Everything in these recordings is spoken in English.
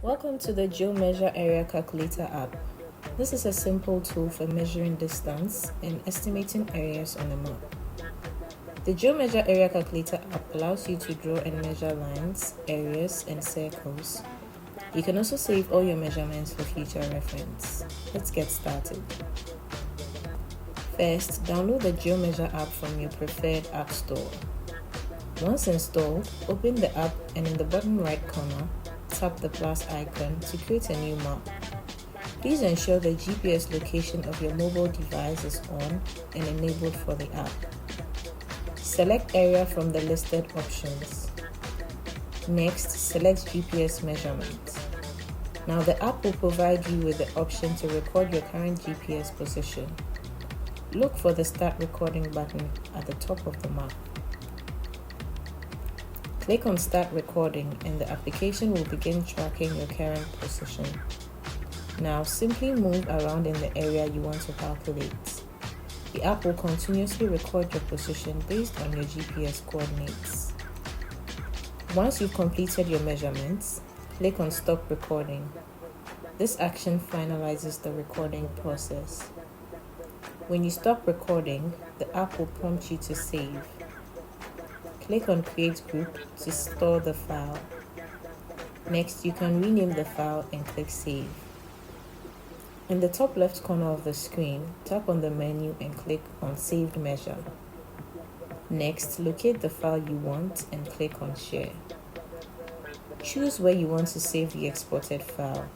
Welcome to the GeoMeasure Area Calculator app. This is a simple tool for measuring distance and estimating areas on a map. The GeoMeasure Area Calculator app allows you to draw and measure lines, areas, and circles. You can also save all your measurements for future reference. Let's get started. First, download the GeoMeasure app from your preferred app store. Once installed, open the app and in the bottom right corner, tap the plus icon to create a new map. Please ensure the GPS location of your mobile device is on and enabled for the app. Select area from the listed options. Next, select GPS measurement. Now the app will provide you with the option to record your current GPS position. Look for the Start Recording button at the top of the map. Click on Start Recording and the application will begin tracking your current position. Now simply move around in the area you want to calculate. The app will continuously record your position based on your GPS coordinates. Once you've completed your measurements, click on Stop Recording. This action finalizes the recording process. When you stop recording, the app will prompt you to save. Click on Create Group to store the file. Next, you can rename the file and click Save. In the top left corner of the screen, tap on the menu and click on Saved Measure. Next, locate the file you want and click on Share. Choose where you want to save the exported file,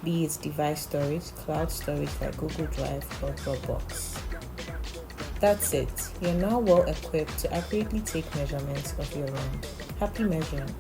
be it device storage, cloud storage like Google Drive or Dropbox. That's it. You're now well equipped to accurately take measurements of your land. Happy measuring!